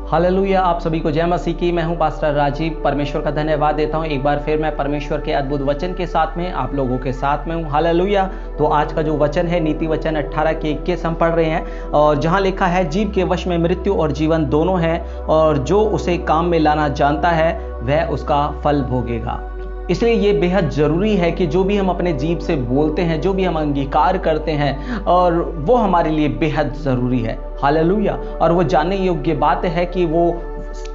Hallelujah. आप सभी को जय मसीह की। मैं हूं पास्टर राजीव। परमेश्वर का धन्यवाद देता हूं। एक बार फिर मैं परमेश्वर के अद्भुत वचन के साथ में आप लोगों के साथ में हूं। हालेलुया। तो आज का जो वचन है नीति वचन 18 के 21 हम पढ़ रहे हैं, और जहां लिखा है, जीव के वश में मृत्यु और जीवन दोनों हैं, और जो उसे काम में लाना जानता है वह उसका फल भोगेगा। इसलिए ये बेहद ज़रूरी है कि जो भी हम अपने जीव से बोलते हैं, जो भी हम अंगीकार करते हैं, और वो हमारे लिए बेहद ज़रूरी है। हालेलुया। और वो जानने योग्य बात है कि वो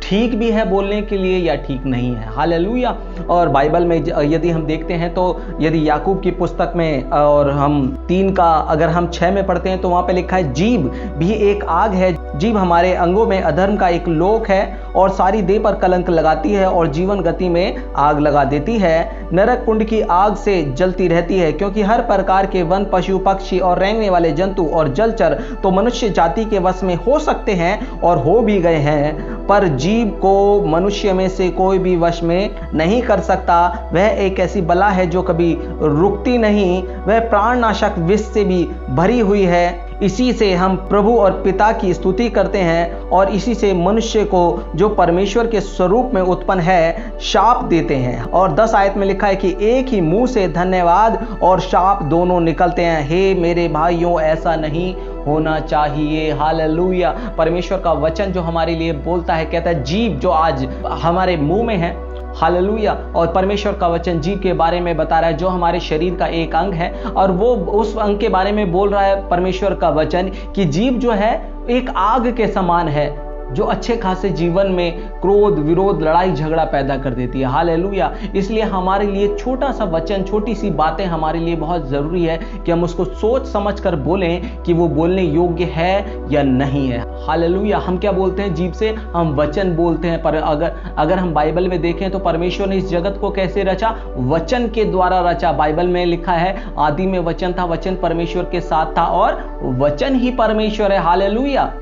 ठीक भी है बोलने के लिए या ठीक नहीं है। हालेलुया। और बाइबल में यदि हम देखते हैं तो यदि याकूब की पुस्तक में और हम 3 का अगर हम 6 में पढ़ते हैं तो वहाँ पे लिखा है, जीभ भी एक आग है, जीभ हमारे अंगों में अधर्म का एक लोक है और सारी देह पर कलंक लगाती है और जीवन गति में आग लगा देती है। नरक कुंड की आग से जलती रहती है, क्योंकि हर प्रकार के वन, पशु, पक्षी और रेंगने वाले जंतु और जलचर तो मनुष्य जाति के वश में हो सकते हैं और हो भी गए हैं, पर जीव को मनुष्य में से कोई भी वश में नहीं कर सकता। वह एक ऐसी बला है जो कभी रुकती नहीं, वह प्राणनाशक विष से भी भरी हुई है। इसी से हम प्रभु और पिता की स्तुति करते हैं, और इसी से मनुष्य को जो परमेश्वर के स्वरूप में उत्पन्न है शाप देते हैं। और 10 आयत में लिखा है कि एक ही मुंह से धन्यवाद और शाप दोनों निकलते हैं। हे मेरे भाइयों, ऐसा नहीं होना चाहिए। हालेलुया। परमेश्वर का वचन जो हमारे लिए बोलता है, कहता है जीव जो आज हमारे मुंह में है। हालेलुया। और परमेश्वर का वचन जीव के बारे में बता रहा है, जो हमारे शरीर का एक अंग है, और वो उस अंग के बारे में बोल रहा है परमेश्वर का वचन कि जीव जो है एक आग के समान है, जो अच्छे खासे जीवन में क्रोध, विरोध, लड़ाई झगड़ा पैदा कर देती है। हालेलुया। इसलिए हमारे लिए छोटा सा वचन, छोटी सी बातें हमारे लिए बहुत ज़रूरी है कि हम उसको सोच समझ कर बोलें कि वो बोलने योग्य है या नहीं है। हालेलुया। हम क्या बोलते हैं जीव से? हम वचन बोलते हैं। पर अगर हम बाइबल में देखें तो परमेश्वर ने इस जगत को कैसे रचा? वचन के द्वारा रचा। बाइबल में लिखा है, आदि में वचन था, वचन परमेश्वर के साथ था और वचन ही परमेश्वर है। हालेलुया।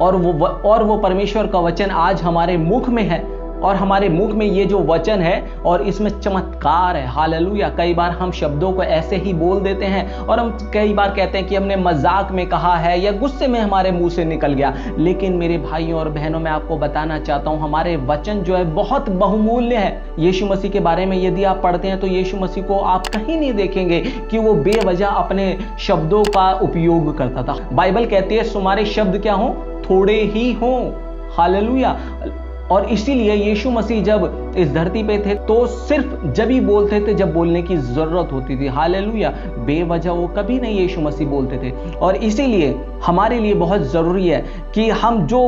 और वो परमेश्वर का वचन आज हमारे मुख में है, और हमारे मुख में ये जो वचन है और इसमें चमत्कार है। हालेलुया। कई बार हम शब्दों को ऐसे ही बोल देते हैं, और हम कई बार कहते हैं कि हमने मजाक में कहा है या गुस्से में हमारे मुंह से निकल गया। लेकिन मेरे भाइयों और बहनों, मैं आपको बताना चाहता हूं, हमारे वचन जो है बहुत बहुमूल्य है। यीशु मसीह के बारे में यदि आप पढ़ते हैं तो यीशु मसीह को आप कहीं नहीं देखेंगे कि वो बेवजह अपने शब्दों का उपयोग करता था। बाइबल कहती है, तुम्हारे शब्द क्या हों? थोड़े ही हों। हालेलुया। और इसीलिए यीशु मसीह जब इस धरती पे थे तो सिर्फ जब ही बोलते थे जब बोलने की जरूरत होती थी। हालेलुया। बेवजह वो कभी नहीं यीशु मसीह बोलते थे। और इसीलिए हमारे लिए बहुत जरूरी है कि हम जो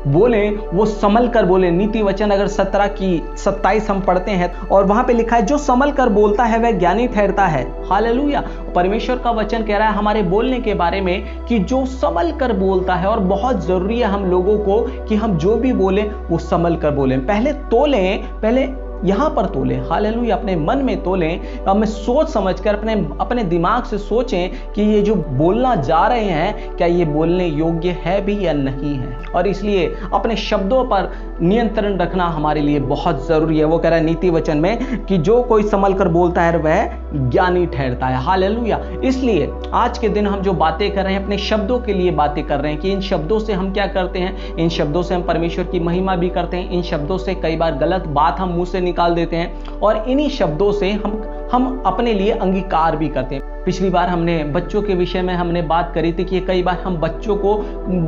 बोले वो संभल कर बोले। नीति वचन अगर 17 की 27 हम पढ़ते हैं, और वहां पे लिखा है, जो संभल कर बोलता है वह ज्ञानी ठहरता है। हालेलुया। परमेश्वर का वचन कह रहा है हमारे बोलने के बारे में कि जो संभल कर बोलता है, और बहुत जरूरी है हम लोगों को कि हम जो भी बोले वो संभल कर बोले। पहले तोलें, पहले यहाँ पर तोलें। हालेलुया। अपने मन में तोलें, हमें सोच समझकर अपने दिमाग से सोचें कि ये जो बोलना जा रहे हैं, क्या ये बोलने योग्य है भी या नहीं है। और इसलिए अपने शब्दों पर नियंत्रण रखना हमारे लिए बहुत जरूरी है। वो कह रहा है नीति वचन में कि जो कोई संभल कर बोलता है वह ज्ञानी ठहरता है। हालेलुया। इसलिए आज के दिन हम जो बातें कर रहे हैं, अपने शब्दों के लिए बातें कर रहे हैं कि इन शब्दों से हम क्या करते हैं। इन शब्दों से हम परमेश्वर की महिमा भी करते हैं। इन शब्दों से कई बार गलत बात हम मुंह से निकाल देते हैं, और इन्हीं शब्दों से हम अपने लिए अंगीकार भी करते हैं। पिछली बार हमने बच्चों के विषय में हमने बात करी थी कि कई बार हम बच्चों को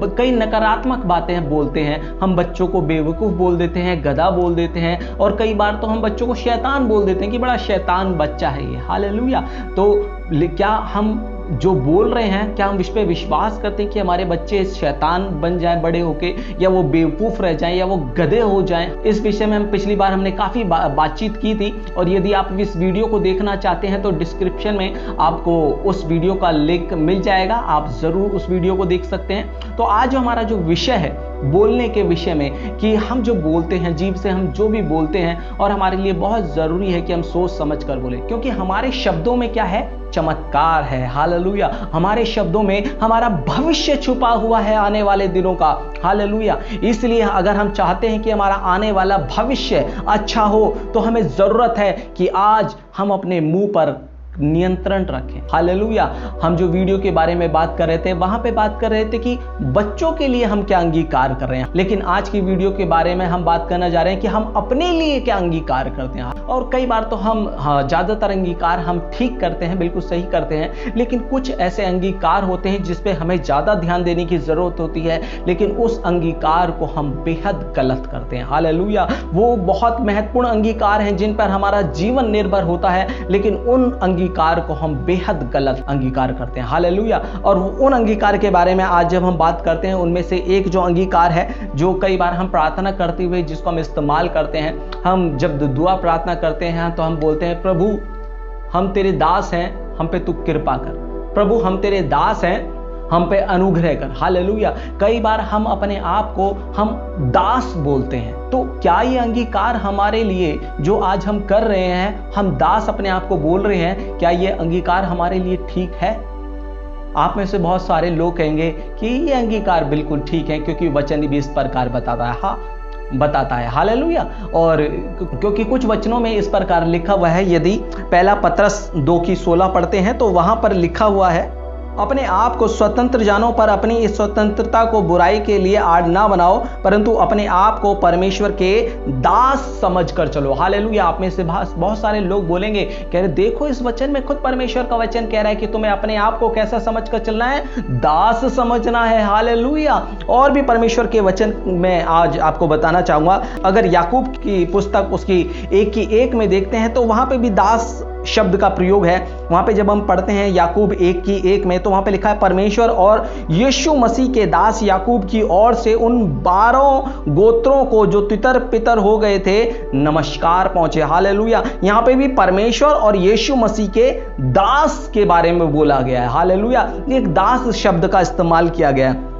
कई नकारात्मक बातें बोलते हैं। हम बच्चों को बेवकूफ़ बोल देते हैं, गधा बोल देते हैं, और कई बार तो हम बच्चों को शैतान बोल देते हैं कि बड़ा शैतान बच्चा है ये। हालेलुया। तो क्या हम जो बोल रहे हैं, क्या हम इस पे विश्वास करते हैं कि हमारे बच्चे शैतान बन जाएं बड़े होके, या वो बेवकूफ़ रह जाएं, या वो गधे हो जाएं? इस विषय में हम पिछली बार हमने काफ़ी बातचीत की थी, और यदि आप इस वीडियो को देखना चाहते हैं तो डिस्क्रिप्शन में आपको उस वीडियो का लिंक मिल जाएगा, आप ज़रूर उस वीडियो को देख सकते हैं। तो आज हमारा जो विषय है बोलने के विषय में, कि हम जो बोलते हैं, जीभ से हम जो भी बोलते हैं, और हमारे लिए बहुत ज़रूरी है कि हम सोच समझ कर बोलें, क्योंकि हमारे शब्दों में क्या है? चमत्कार है। हालेलुया। हमारे शब्दों में हमारा भविष्य छुपा हुआ है आने वाले दिनों का। हालेलुया। इसलिए अगर हम चाहते हैं कि हमारा आने वाला भविष्य अच्छा हो, तो हमें ज़रूरत है कि आज हम अपने मुंह पर नियंत्रण रखें। हालेलुया। हम जो वीडियो के बारे में बात कर रहे थे वहां पे बात कर रहे थे कि बच्चों के लिए हम क्या अंगीकार कर रहे हैं, लेकिन आज की वीडियो के बारे में हम बात करना जा रहे हैं कि हम अपने लिए क्या अंगीकार करते हैं। और कई बार तो हम ज्यादातर अंगीकार हम ठीक करते हैं, बिल्कुल सही करते हैं, लेकिन कुछ ऐसे अंगीकार होते हैं जिसपे हमें ज्यादा ध्यान देने की जरूरत होती है, लेकिन उस अंगीकार को हम बेहद गलत करते हैं। हालेलुया। वो बहुत महत्वपूर्ण अंगीकार हैं जिन पर हमारा जीवन निर्भर होता है, लेकिन उन अंगीकार को हम बेहद गलत अंगीकार करते हैं। हालेलुया। और उन अंगीकार के बारे में आज जब हम बात करते हैं, उनमें से एक जो अंगीकार है जो कई बार हम प्रार्थना करते हुए जिसको हम इस्तेमाल करते हैं, हम जब दुआ प्रार्थना करते हैं तो हम बोलते हैं, प्रभु हम तेरे दास हैं, हम पे तू कृपा कर। प्रभु हम तेरे दास हैं, हम पे अनुग्रह कर। हालेलुया। कई बार हम अपने आप को हम दास बोलते हैं। तो क्या ये अंगीकार हमारे लिए जो आज हम कर रहे हैं, हम दास अपने आप को बोल रहे हैं, क्या ये अंगीकार हमारे लिए ठीक है? आप में से बहुत सारे लोग कहेंगे कि ये अंगीकार बिल्कुल ठीक है, क्योंकि वचन भी इस प्रकार बताता है। हाँ, बताता है। हालेलुया। और क्योंकि कुछ वचनों में इस प्रकार लिखा हुआ है, यदि पहला पत्रस 2:16 पढ़ते हैं तो वहां पर लिखा हुआ है, अपने आप को स्वतंत्र जानो पर अपनी इस स्वतंत्रता को बुराई के लिए आड़ ना बनाओ, परंतु अपने आप को परमेश्वर के दास समझकर चलो। हालेलुया। आप में से बहुत सारे लोग बोलेंगे, कह रहे देखो इस वचन में खुद परमेश्वर का वचन कह रहा है कि तुम्हें अपने आप को कैसा समझकर चलना है, दास समझना है। हालेलुया। और भी परमेश्वर के वचन में आज आपको बताना चाहूंगा, अगर याकूब की पुस्तक उसकी 1:1 में देखते हैं तो वहां पे भी दास शब्द का प्रयोग है। वहां पे जब हम पढ़ते हैं याकूब 1:1 में तो वहां पे लिखा है, परमेश्वर और यीशु मसीह के दास याकूब की ओर से उन 12 गोत्रों को जो तितर पितर हो गए थे नमस्कार पहुंचे। हालेलुया। यहां पे भी परमेश्वर और यीशु मसीह के दास के बारे में बोला गया है। हालेलुया। एक दास शब्द का इस्तेमाल किया गया है।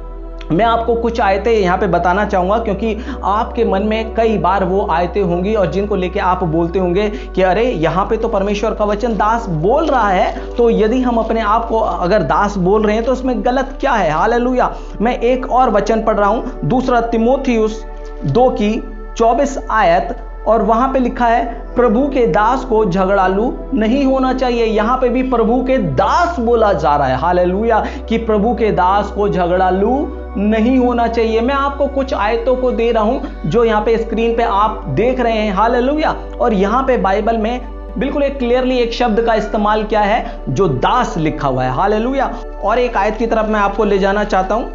मैं आपको कुछ आयतें यहाँ पे बताना चाहूंगा, क्योंकि आपके मन में कई बार वो आयतें होंगी और जिनको लेके आप बोलते होंगे कि अरे यहाँ पे तो परमेश्वर का वचन दास बोल रहा है, तो यदि हम अपने आप को अगर दास बोल रहे हैं तो उसमें गलत क्या है। हालेलुया। मैं एक और वचन पढ़ रहा हूं, 2 तीमुथियुस 2:24 आयत, और वहां पे लिखा है, प्रभु के दास को झगड़ालू नहीं होना चाहिए। यहां पे भी प्रभु के दास बोला जा रहा है। हालेलुया। कि प्रभु के दास को झगड़ालू नहीं होना चाहिए। मैं आपको कुछ आयतों को दे रहा हूं जो यहां पे स्क्रीन पे आप देख रहे हैं। हालेलुया। और यहां पे बाइबल में बिल्कुल एक क्लियरली एक शब्द का इस्तेमाल किया है जो दास लिखा हुआ है। हालेलुया। और एक आयत की तरफ मैं आपको ले जाना चाहता हूं,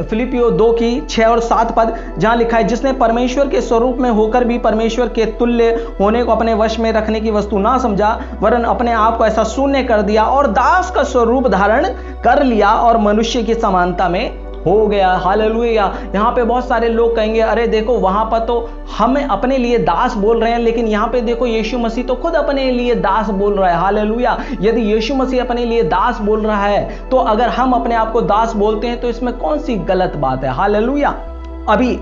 फिलिपियो 2:6 और 7 पद, जहां लिखा है, जिसने परमेश्वर के स्वरूप में होकर भी परमेश्वर के तुल्य होने को अपने वश में रखने की वस्तु ना समझा, वरन अपने आप को ऐसा शून्य कर दिया और दास का स्वरूप धारण कर लिया और मनुष्य की समानता में हो गया। हालेलुया। यहाँ पे बहुत सारे लोग कहेंगे, अरे देखो वहां पर तो हम अपने लिए दास बोल रहे हैं, लेकिन यहाँ पे देखो यीशु मसीह तो खुद अपने लिए दास बोल रहा है। हालेलुया। यदि यीशु मसीह अपने लिए दास बोल रहा है तो अगर हम अपने आप को दास बोलते हैं तो इसमें कौन सी गलत बात है। हालेलुया। अभी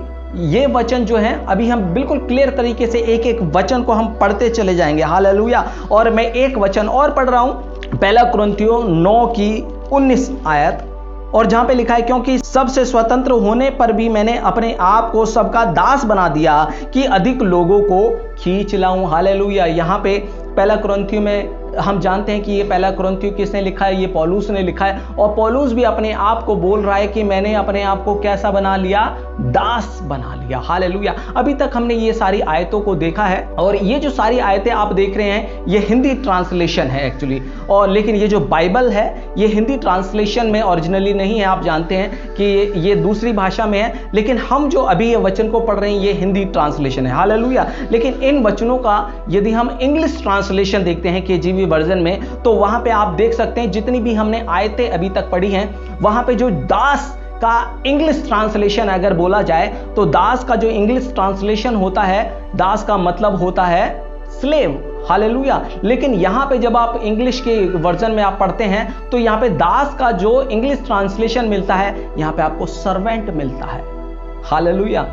ये वचन जो है, अभी हम बिल्कुल क्लियर तरीके से एक एक वचन को हम पढ़ते चले जाएंगे। हालेलुया। और मैं एक वचन और पढ़ रहा हूं, 1 कुरिन्थियों 9:19 आयत, और जहां पे लिखा है, क्योंकि सबसे स्वतंत्र होने पर भी मैंने अपने आप को सबका दास बना दिया कि अधिक लोगों को खींच लाऊं। हालेलुया। यहाँ पे 1 कुरिन्थियों में हम जानते हैं कि ये 1 कुरिन्थियों किसने लिखा है, ये पौलुस ने लिखा है, और पौलुस भी अपने आप को बोल रहा है कि मैंने अपने आप को कैसा बना लिया, दास बना लिया। हालेलुया। अभी तक हमने ये सारी आयतों को देखा है, और ये जो सारी आयतें आप देख रहे हैं ये हिंदी ट्रांसलेशन है एक्चुअली, और लेकिन ये जो बाइबल है ये हिंदी ट्रांसलेशन में ओरिजिनली नहीं है। आप जानते हैं कि ये दूसरी भाषा में है, लेकिन हम जो अभी ये वचन को पढ़ रहे हैं ये हिंदी ट्रांसलेशन है। हालेलुया। लेकिन इन वचनों का यदि हम इंग्लिश ट्रांसलेशन देखते हैं KJV वर्जन में, तो वहां पे आप देख सकते हैं जितनी भी हमने आयतें अभी तक पढ़ी हैं, वहां पे जो दास का इंग्लिश ट्रांसलेशन अगर बोला जाए तो दास का जो इंग्लिश ट्रांसलेशन होता है, दास का मतलब होता है स्लेव। हालेलुया। लेकिन यहां पे जब आप इंग्लिश के वर्जन में आप पढ़ते हैं तो यहां पे दास का जो इंग्लिश ट्रांसलेशन मिलता है, यहां पे आपको सर्वेंट मिलता है। हालेलुया।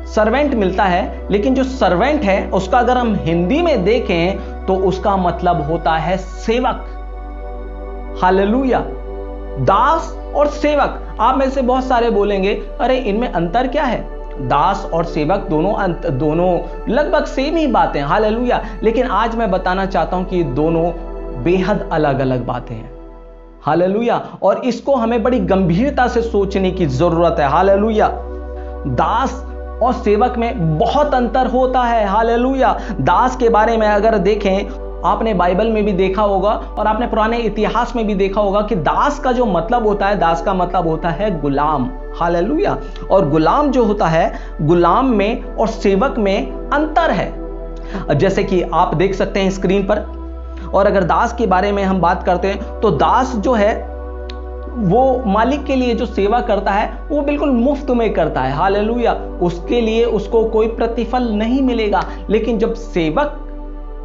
सर्वेंट मिलता है, लेकिन जो सर्वेंट है उसका अगर हम हिंदी में देखें तो उसका मतलब होता है सेवक। हालेलुया। दास और सेवक। आप में से बहुत सारे बोलेंगे, अरे इनमें अंतर क्या है? दास और सेवक दोनों लगभग सेम ही बातें। हालेलुया। लेकिन आज मैं बताना चाहता हूं कि दोनों बेहद अलग अलग बातें हैं। हालेलुया। और इसको हमें बड़ी गंभीरता से सोचने की जरूरत है। हालेलुया। दास और सेवक में बहुत अंतर होता है। हालेलुया। दास के बारे में अगर देखें, आपने बाइबल में भी देखा होगा और आपने पुराने इतिहास में भी देखा होगा कि दास का जो मतलब होता है, दास का मतलब होता है गुलाम। हालेलुया। और गुलाम जो होता है, गुलाम में और सेवक में अंतर है, जैसे कि आप देख सकते हैं स्क्रीन पर। और अगर दास के बारे में हम बात करते हैं तो दास जो है वो मालिक के लिए जो सेवा करता है वो बिल्कुल मुफ्त में करता है। हालेलुया। उसके लिए उसको कोई प्रतिफल नहीं मिलेगा। लेकिन जब सेवक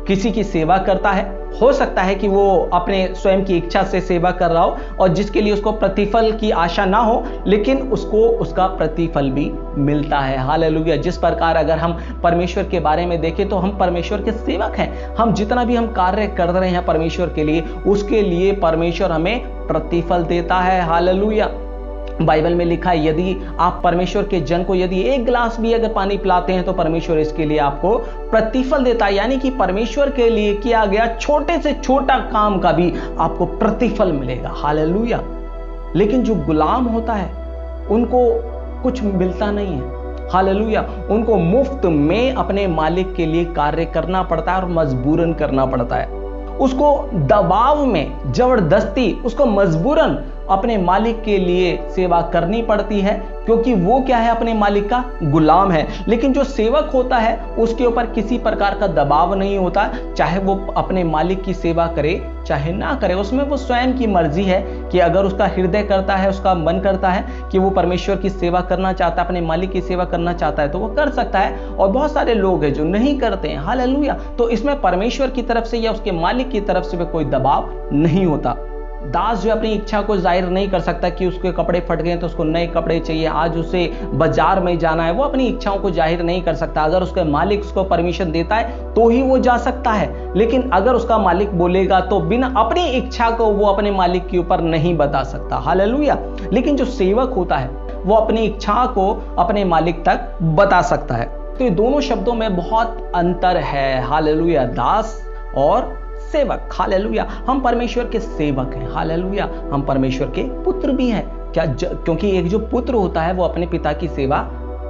किसी की सेवा करता है, हो सकता है कि वो अपने स्वयं की इच्छा से सेवा कर रहा हो और जिसके लिए उसको प्रतिफल की आशा ना हो, लेकिन उसको उसका प्रतिफल भी मिलता है। हालेलुया। जिस प्रकार अगर हम परमेश्वर के बारे में देखें तो हम परमेश्वर के सेवक हैं। हम जितना भी हम कार्य कर रहे हैं परमेश्वर के लिए, उसके लिए परमेश्वर हमें प्रतिफल देता है। हालेलुया। बाइबल में लिखा है, यदि आप परमेश्वर के जन को यदि एक गिलास भी अगर पानी पिलाते हैं तो परमेश्वर इसके लिए आपको प्रतिफल देता है। यानी कि परमेश्वर के लिए किया गया छोटे से छोटा काम का भी आपको प्रतिफल मिलेगा। हालेलुया। लेकिन जो गुलाम होता है उनको कुछ मिलता नहीं है। हालेलुया। उनको मुफ्त में अपने मालिक के लिए कार्य करना पड़ता है और मजबूरन करना पड़ता है। उसको दबाव में, जबरदस्ती, उसको मजबूरन अपने मालिक के लिए सेवा करनी पड़ती है, क्योंकि वो क्या है, अपने मालिक का गुलाम है। लेकिन जो सेवक होता है उसके ऊपर किसी प्रकार का दबाव नहीं होता, चाहे वो अपने मालिक की सेवा करे चाहे ना करे। उसमें वो स्वयं की मर्जी है कि अगर उसका हृदय करता है, उसका मन करता है कि वो परमेश्वर की सेवा करना चाहता है, अपने मालिक की सेवा करना चाहता है तो वो कर सकता है। और बहुत सारे लोग हैं जो नहीं करते हैं। हालेलुया। तो इसमें परमेश्वर की तरफ से या उसके मालिक की तरफ से कोई दबाव नहीं होता। दास जो अपनी इच्छा को जाहिर नहीं कर सकता कि उसके कपड़े फट गए तो उसको नए कपड़े चाहिए, आज उसे बाजार में जाना है, वो अपनी इच्छाओं को जाहिर नहीं कर सकता। अगर उसका मालिक उसको परमिशन देता है तो ही वो जा सकता है। लेकिन अगर उसका मालिक बोलेगा तो बिना अपनी इच्छा को वो अपने मालिक के ऊपर नहीं बता सकता। हालेलुया। लेकिन जो सेवक होता है वो अपनी इच्छा को अपने मालिक तक बता सकता है। तो ये दोनों शब्दों में बहुत अंतर है। हालेलुया। दास और सेवक। हालेलुया। हम परमेश्वर के सेवक हैं। हालेलुया। हम परमेश्वर के पुत्र भी हैं। क्या क्योंकि एक जो पुत्र होता है वो अपने पिता की सेवा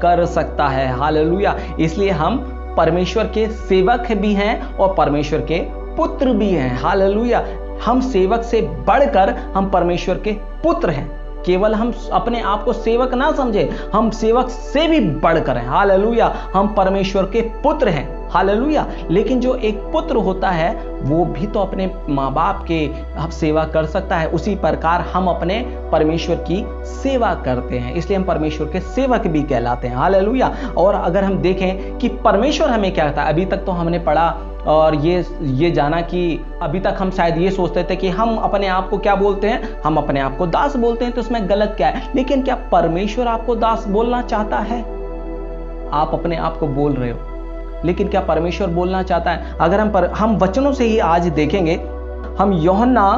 कर सकता है। हालेलुया। इसलिए हम परमेश्वर के सेवक भी हैं और परमेश्वर के पुत्र भी हैं। हालेलुया। हम सेवक से बढ़कर हम परमेश्वर के पुत्र हैं। केवल हम अपने आप को सेवक ना समझे, हम सेवक से भी बढ़कर हैं। हालेलुया। हम परमेश्वर के पुत्र हैं। हालेलुया। लेकिन जो एक पुत्र होता है वो भी तो अपने माँ बाप के सेवा कर सकता है। उसी प्रकार हम अपने परमेश्वर की सेवा करते हैं, इसलिए हम परमेश्वर के सेवक भी कहलाते हैं। हालेलुया। और अगर हम देखें कि परमेश्वर हमें क्या कहता है, अभी तक तो हमने पढ़ा और ये जाना कि अभी तक हम शायद ये सोचते थे कि हम अपने आप को क्या बोलते हैं, हम अपने आप को दास बोलते हैं, तो इसमें गलत क्या है। लेकिन क्या परमेश्वर आपको दास बोलना चाहता है? आप अपने आप को बोल रहे हो, लेकिन क्या परमेश्वर बोलना चाहता है? अगर हम वचनों से ही आज देखेंगे, हम यूहन्ना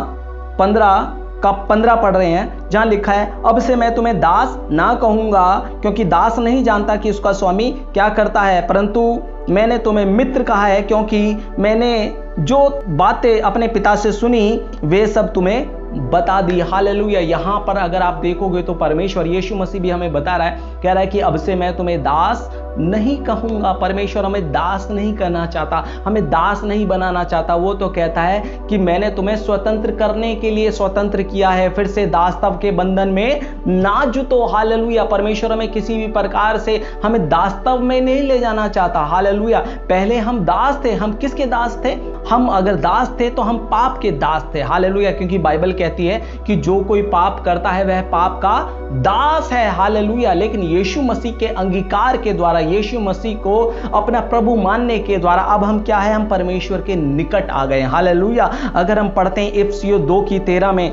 15 पढ़ रहे हैं, जहां लिखा है, अब से मैं तुम्हें दास ना कहूंगा, क्योंकि दास नहीं जानता कि उसका स्वामी क्या करता है, परंतु मैंने तुम्हें मित्र कहा है, क्योंकि मैंने जो बातें अपने पिता से सुनी वे सब तुम्हें बता दी। हालेलुया। यहाँ पर अगर आप देखोगे तो परमेश्वर यीशु मसीह भी हमें बता रहा है, कह रहा है कि अब से मैं तुम्हें दास नहीं कहूंगा। परमेश्वर हमें दास नहीं करना चाहता, हमें दास नहीं बनाना चाहता। वो तो कहता है कि मैंने तुम्हें स्वतंत्र करने के लिए स्वतंत्र किया है, फिर से दासत्व के बंधन में ना जुटो। हालेलुया। परमेश्वर हमें किसी भी प्रकार से हमें दासत्व में नहीं ले जाना चाहता। हालेलुया। पहले हम दास थे। हम किसके दास थे? हम अगर दास थे तो हम पाप के दास थे। हालेलुया। क्योंकि बाइबल कहती है कि जो कोई पाप करता है वह पाप का दास है। हालेलुया। लेकिन यीशु मसीह के अंगीकार के द्वारा, यीशु मसीह को अपना प्रभु मानने के द्वारा अब हम क्या है, हम परमेश्वर के निकट आ गए। हालेलुया। अगर हम पढ़ते हैं इफिसियों 2:13 में,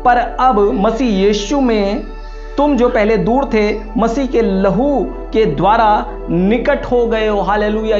पर अब मसीह यीशु में तुम जो पहले दूर थे मसीह के लहू के द्वारा निकट हो गए हो। हालेलुया।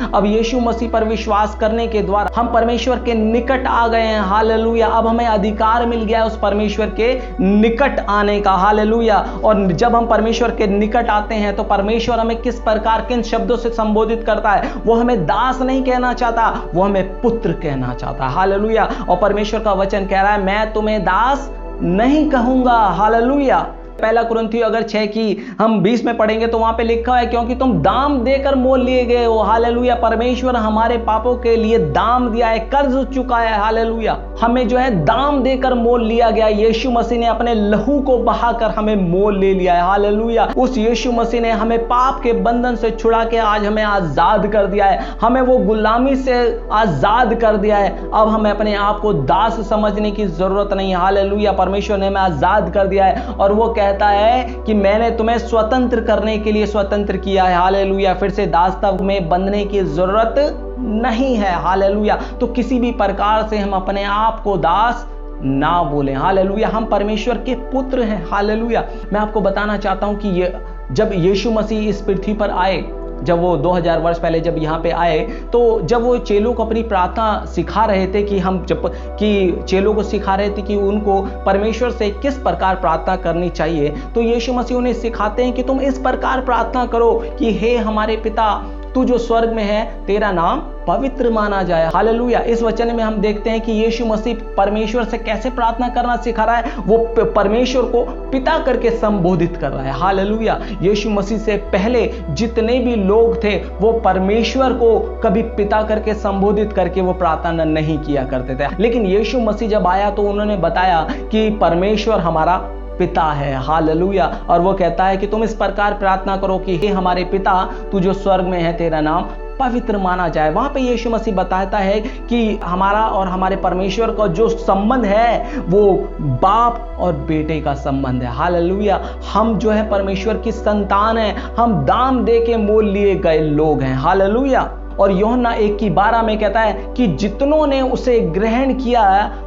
अब यीशु मसीह पर विश्वास करने के द्वारा हम परमेश्वर के निकट आ गए हैं। हालेलुया। अब हमें अधिकार मिल गया है उस परमेश्वर के निकट आने का। हालेलुया। और जब हम परमेश्वर के निकट आते हैं तो परमेश्वर हमें किस प्रकार, किन शब्दों से संबोधित करता है? वो हमें दास नहीं कहना चाहता, वो हमें पुत्र कहना चाहता है। हालेलुया। और परमेश्वर का वचन कह रहा है, मैं तुम्हें दास नहीं कहूंगा। हालेलुया। पहला कुरिन्थियों अगर 6 की हम 20 में पढ़ेंगे तो वहां पे लिखा है, क्योंकि तुम दाम देकर मोल लिए गए हो। हालेलुया। परमेश्वर हमारे पापों के लिए दाम दिया है, कर्ज चुका है। हालेलुया। हमें जो है दाम देकर मोल लिया गया। यीशु मसीह ने अपने लहू को बहाकर हमें मोल ले लिया है। हालेलुया। उस यीशु मसीह ने हमें पाप के बंधन से छुड़ा के आज हमें आजाद कर दिया है, हमें वो गुलामी से आजाद कर दिया है। अब हमें अपने आप को दास समझने की जरूरत नहीं है। हालेलुया। परमेश्वर ने हमें आजाद कर दिया है और वो कहता है कि मैंने तुम्हें स्वतंत्र करने के लिए स्वतंत्र किया है। हालेलुया। फिर से दासत्व में बंधने की जरूरत नहीं है। हालेलुया। तो किसी भी प्रकार से हम अपने आप को दास ना बोलें। हालेलुया। हम परमेश्वर के पुत्र हैं। हालेलुया। मैं आपको बताना चाहता हूं कि जब यीशु मसीह इस पृथ्वी पर आए, जब वो 2000 वर्ष पहले जब यहाँ पे आए, तो जब वो चेलों को अपनी प्रार्थना सिखा रहे थे कि चेलों को सिखा रहे थे कि उनको परमेश्वर से किस प्रकार प्रार्थना करनी चाहिए, तो यीशु मसीह उन्हें सिखाते हैं कि तुम इस प्रकार प्रार्थना करो कि हे हमारे पिता, तू जो स्वर्ग में है, तेरा नाम पवित्र माना जाए। हालेलुया। इस वचन में हम देखते हैं कि यीशु मसीह परमेश्वर से कैसे प्रार्थना करना सिखा रहा है। वो परमेश्वर को पिता करके संबोधित कर रहा है। हालेलुया। यीशु मसीह से पहले जितने भी लोग थे वो परमेश्वर को कभी पिता करके संबोधित करके वो प्रार्थना नहीं किया करते थे, लेकिन यीशु मसीह जब आया तो उन्होंने बताया कि परमेश्वर हमारा पिता है। हालेलुया। और वो कहता है कि तुम इस प्रकार प्रार्थना करो कि हे हमारे पिता, तू जो स्वर्ग में है, तेरा नाम पवित्र माना जाए। वहां पे यीशु मसीह बताता है कि हमारा और हमारे परमेश्वर का जो संबंध है वो बाप और बेटे का संबंध है। हालेलुया। हम जो है परमेश्वर की संतान है, हम दाम दे के मोल लिए गए लोग हैं। हालेलुया। और यूहन्ना 1:12 में कहता है कि जितनों ने उसे ग्रहण किया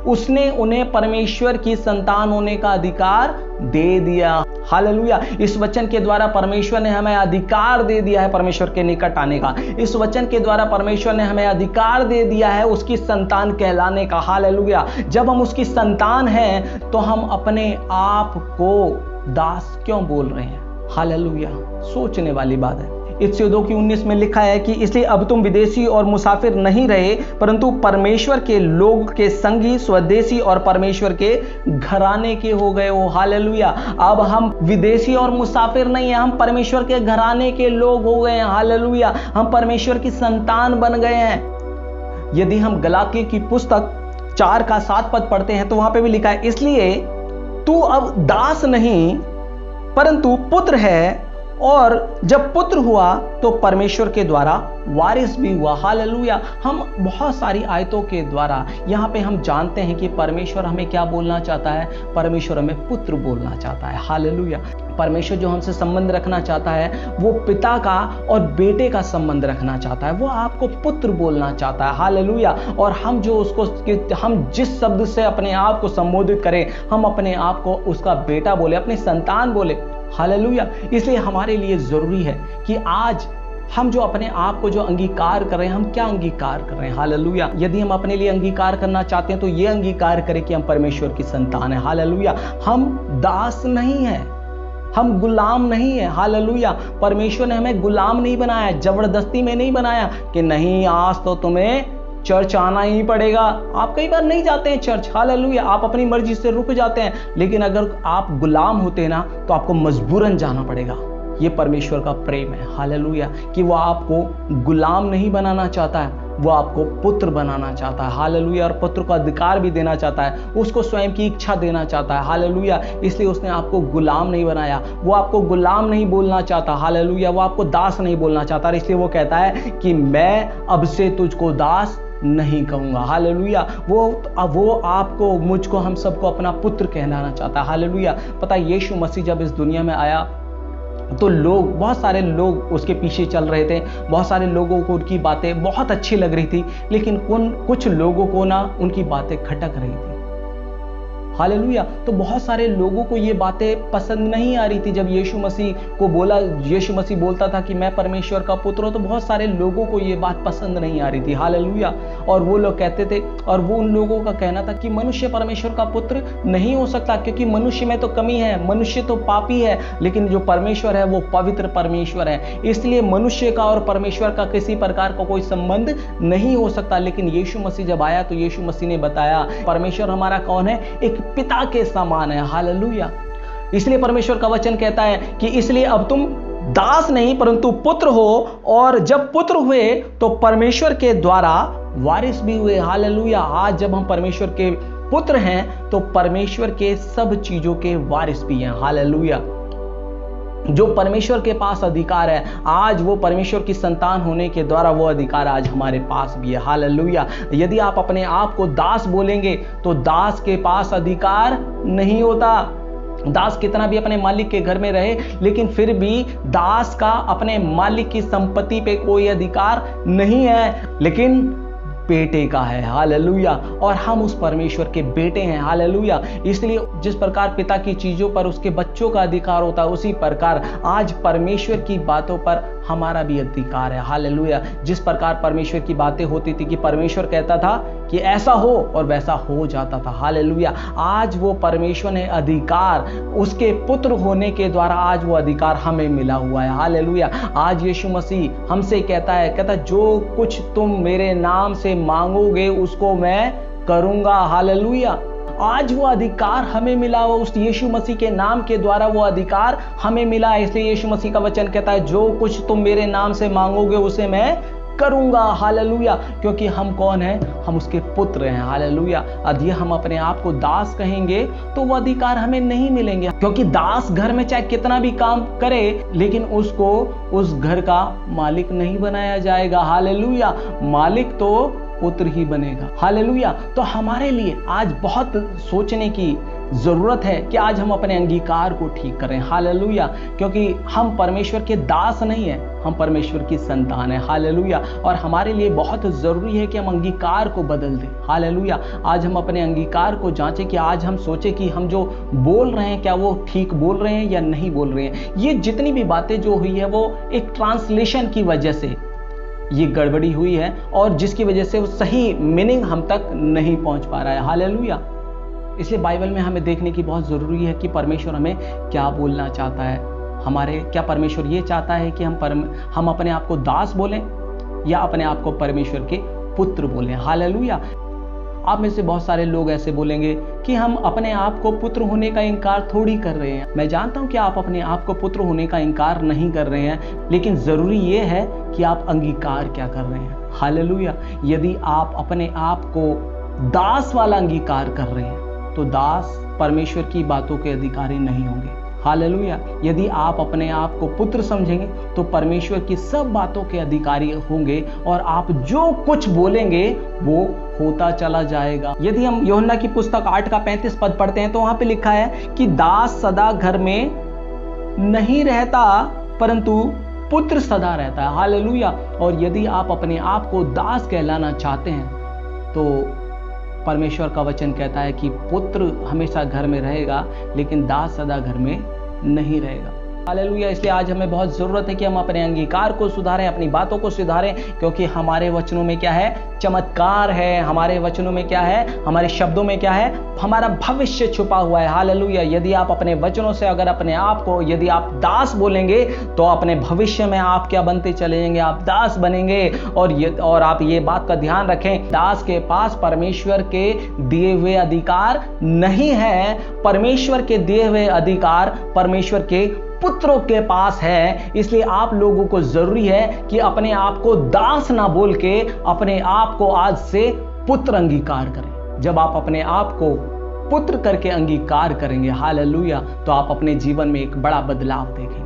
उसने उन्हें परमेश्वर की संतान होने का अधिकार दे दिया। हालेलुया। इस वचन के द्वारा परमेश्वर ने हमें अधिकार दे दिया है परमेश्वर के निकट आने का। इस वचन के द्वारा परमेश्वर ने हमें अधिकार दे दिया है उसकी संतान कहलाने का। हालेलुया। जब हम उसकी संतान हैं तो हम अपने आप को दास क्यों बोल रहे हैं? हालेलुया। सोचने वाली बात है। इफिसियों 2:19 में लिखा है कि इसलिए अब तुम विदेशी और मुसाफिर नहीं रहे, परंतु परमेश्वर के लोग के संगी, स्वदेशी और परमेश्वर के घराने के हो गए हो। हालेलुया। अब हम विदेशी और मुसाफिर नहीं है, हम परमेश्वर के घराने के लोग हो गए हैं। हालेलुया। हम परमेश्वर की संतान बन गए हैं। यदि हम गलाती की पुस्तक 4:7 पढ़ते हैं तो वहां पे भी लिखा है, इसलिए तू अब दास नहीं परंतु पुत्र है, और जब पुत्र हुआ तो परमेश्वर के द्वारा वारिस भी हुआ। हालेलुया। हम बहुत सारी आयतों के द्वारा यहाँ पे हम जानते हैं कि परमेश्वर हमें क्या बोलना चाहता है। परमेश्वर हमें पुत्र बोलना चाहता है। हालेलुया। परमेश्वर जो हमसे संबंध रखना चाहता है वो पिता का और बेटे का संबंध रखना चाहता है। वो आपको पुत्र बोलना चाहता है। हालेलुया। और हम जिस शब्द से अपने आप को संबोधित करें, हम अपने आप को उसका बेटा बोले, अपनी संतान बोले। हालेलुया। इसलिए हमारे लिए जरूरी है कि आज हम जो अपने आप को जो अंगीकार कर रहे हैं, हम क्या अंगीकार कर रहे हैं? हालेलुया। यदि हम अपने लिए अंगीकार करना चाहते हैं तो ये अंगीकार करें कि हम परमेश्वर की संतान है। हालेलुया। हम दास नहीं है, हम गुलाम नहीं है। हालेलुया। परमेश्वर ने हमें गुलाम नहीं बनाया, जबरदस्ती में नहीं बनाया कि नहीं आज तो तुम्हें चर्च आना ही पड़ेगा। आप कई बार नहीं जाते हैं चर्च। हालेलुया। आप अपनी मर्जी से रुक जाते हैं, लेकिन अगर आप गुलाम होते हैं ना तो आपको मजबूरन जाना पड़ेगा। ये परमेश्वर का प्रेम है। हालेलुया। कि वो आपको गुलाम नहीं बनाना चाहता है, वो आपको पुत्र बनाना चाहता है। हालेलुया। और पुत्र को अधिकार भी देना चाहता है, उसको स्वयं की इच्छा देना चाहता है। हालेलुया। इसलिए उसने आपको गुलाम नहीं बनाया, वो आपको गुलाम नहीं बोलना चाहता। हालेलुया। वो आपको दास नहीं बोलना चाहता, इसलिए वो कहता है कि मैं अब से तुझको दास नहीं कहूंगा। हालेलुया। वो आपको, मुझको, हम सबको अपना पुत्र कहलाना चाहता है। हालेलुया। पता है यीशु मसीह जब इस दुनिया में आया तो बहुत सारे लोग उसके पीछे चल रहे थे, बहुत सारे लोगों को उनकी बातें बहुत अच्छी लग रही थी, लेकिन कुछ लोगों को ना उनकी बातें खटक रही थी। हालेलुया। तो बहुत सारे लोगों को ये बातें पसंद नहीं आ रही थी जब यीशु मसीह को बोला, यीशु मसीह बोलता था कि मैं परमेश्वर का पुत्र हूं, तो बहुत सारे लोगों को ये बात पसंद नहीं आ रही थी। हालेलुया। और वो लोग कहते थे, और वो उन लोगों का कहना था कि मनुष्य परमेश्वर का पुत्र नहीं हो सकता, क्योंकि मनुष्य में तो कमी है, मनुष्य तो पापी है, लेकिन जो परमेश्वर है वो पवित्र परमेश्वर है, इसलिए मनुष्य का और परमेश्वर का किसी प्रकार का कोई संबंध नहीं हो सकता। लेकिन यीशु मसीह जब आया तो यीशु मसीह ने बताया परमेश्वर हमारा कौन है, एक पिता के समान है। हालेलुया। इसलिए परमेश्वर का वचन कहता है कि इसलिए अब तुम दास नहीं परंतु पुत्र हो, और जब पुत्र हुए तो परमेश्वर के द्वारा वारिस भी हुए। हालेलुया। आज जब हम परमेश्वर के पुत्र हैं तो परमेश्वर के सब चीजों के वारिस भी हैं। हालेलुया। जो परमेश्वर के पास अधिकार है, आज वो परमेश्वर की संतान होने के द्वारा वो अधिकार आज हमारे पास भी है। हालेलुया। यदि आप अपने आप को दास बोलेंगे तो दास के पास अधिकार नहीं होता। दास कितना भी अपने मालिक के घर में रहे, लेकिन फिर भी दास का अपने मालिक की संपत्ति पे कोई अधिकार नहीं है, लेकिन बेटे का है। हालेलुया। और हम उस परमेश्वर के बेटे हैं। हालेलुया। इसलिए जिस प्रकार पिता की चीजों पर उसके बच्चों का अधिकार होता है, उसी प्रकार आज परमेश्वर की बातों पर हमारा भी अधिकार है। हालेलुया। जिस प्रकार परमेश्वर की बातें होती थी कि परमेश्वर कहता था कि ऐसा हो और वैसा हो जाता था। हालेलुया। आज वो परमेश्वर ने अधिकार उसके पुत्र होने के द्वारा आज वो अधिकार हमें मिला हुआ है। हालेलुया। आज यीशु मसीह हमसे कहता जो कुछ तुम मेरे नाम से मांगोगे उसको मैं करूंगा। हालेलुया। आज वो अधिकार हमें मिला हुआ, उस यीशु मसीह के नाम के द्वारा वो अधिकार हमें मिला है। इसलिए यीशु मसीह का वचन कहता है जो कुछ तुम मेरे नाम से मांगोगे उसे मैं करूंगा। हालेलुया। क्योंकि हम कौन हैं? हम उसके पुत्र हैं। हालेलुया। यदि हम अपने आप को दास कहेंगे तो वो अधिकार हमें नहीं मिलेंगे, क्योंकि दास घर में चाहे कितना भी काम करे लेकिन उसको उस घर का मालिक नहीं बनाया जाएगा। हालेलुया। मालिक तो पुत्र ही बनेगा। हालेलुया। तो हमारे लिए आज बहुत सोचने की जरूरत है कि आज हम अपने अंगीकार को ठीक करें। हालेलुया। क्योंकि हम परमेश्वर के दास नहीं है, हम परमेश्वर की संतान है। हालेलुया। और हमारे लिए बहुत जरूरी है कि हम अंगीकार को बदल दें। हालेलुया। आज हम अपने अंगीकार को जांचें कि आज हम सोचें कि हम जो बोल रहे हैं क्या वो ठीक बोल रहे हैं या नहीं बोल रहे हैं। ये जितनी भी बातें जो हुई है वो एक ट्रांसलेशन की वजह से ये गड़बड़ी हुई है, और जिसकी वजह से वो सही मीनिंग हम तक नहीं पहुंच पा रहा है। हालेलुया। इसलिए बाइबल में हमें देखने की बहुत ज़रूरी है कि परमेश्वर हमें क्या बोलना चाहता है। क्या परमेश्वर ये चाहता है कि हम अपने आप को दास बोलें या अपने आप को परमेश्वर के पुत्र बोलें। हालेलुया। आप में से बहुत सारे लोग ऐसे बोलेंगे कि हम अपने आप को पुत्र होने का इनकार थोड़ी कर रहे हैं। मैं जानता हूं कि आप अपने आप को पुत्र होने का इनकार नहीं कर रहे हैं, लेकिन ज़रूरी ये है कि आप अंगीकार क्या कर रहे हैं। हालेलुया। यदि आप अपने आप को दास वाला अंगीकार कर रहे हैं तो दास परमेश्वर की बातों के अधिकारी नहीं होंगे। हालेलुया। यदि आप अपने आप को पुत्र समझेंगे तो परमेश्वर की सब बातों के अधिकारी होंगे, और आप जो कुछ बोलेंगे वो होता चला जाएगा। यदि हम यूहन्ना की पुस्तक 8 का 35 पद पढ़ते हैं तो वहां पे लिखा है कि दास सदा घर में नहीं रहता परंतु पुत्र सदा रहता है। हालेलुया। और यदि आप अपने आप को दास कहलाना चाहते हैं तो परमेश्वर का वचन कहता है कि पुत्र हमेशा घर में रहेगा लेकिन दास सदा घर में नहीं रहेगा। हालेलुया। इसलिए आज हमें बहुत ज़रूरत है कि हम अपने अंगीकार को सुधारें, अपनी बातों को सुधारें, क्योंकि हमारे वचनों में क्या है? चमत्कार है। हमारे वचनों में क्या है? हमारे शब्दों में क्या है? हमारा भविष्य छुपा हुआ है। हालेलुया। यदि आप अपने वचनों से अगर अपने आप को यदि आप दास बोलेंगे तो अपने भविष्य में आप क्या बनते चले जाएंगे? आप दास बनेंगे। और आप ये बात का ध्यान रखें, दास के पास परमेश्वर के दिए हुए अधिकार नहीं है। परमेश्वर के दिए हुए अधिकार परमेश्वर के पुत्रों के पास है। इसलिए आप लोगों को जरूरी है कि अपने आप को दास ना बोल के अपने आप को आज से पुत्र अंगीकार करें। जब आप अपने आप को पुत्र करके अंगीकार करेंगे, हालेलुया, तो आप अपने जीवन में एक बड़ा बदलाव देखेंगे।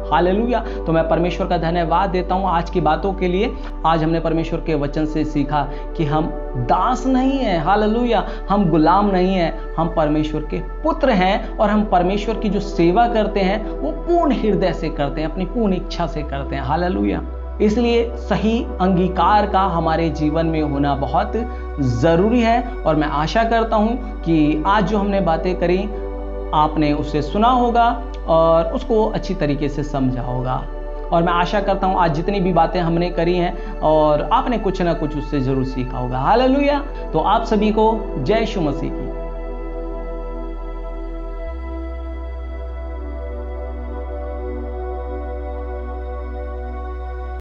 हालेलुया। तो मैं परमेश्वर का धन्यवाद देता हूं आज की बातों के लिए। आज हमने परमेश्वर के वचन से सीखा कि हम दास नहीं हैं। हालेलुया। हम गुलाम नहीं हैं, हम परमेश्वर के पुत्र हैं, और हम परमेश्वर की जो सेवा करते हैं वो पूर्ण हृदय से करते हैं, अपनी पूर्ण इच्छा से करते हैं। हालेलुया। इसलिए सही अंगीकार का हमारे जीवन में होना बहुत ज़रूरी है। और मैं आशा करता हूँ कि आज जो हमने बातें करी आपने उसे सुना होगा और उसको अच्छी तरीके से समझा होगा। और मैं आशा करता हूँ आज जितनी भी बातें हमने करी हैं और आपने कुछ ना कुछ उससे ज़रूर सीखा होगा। हालेलुया। तो आप सभी को जय यीशु मसीह की।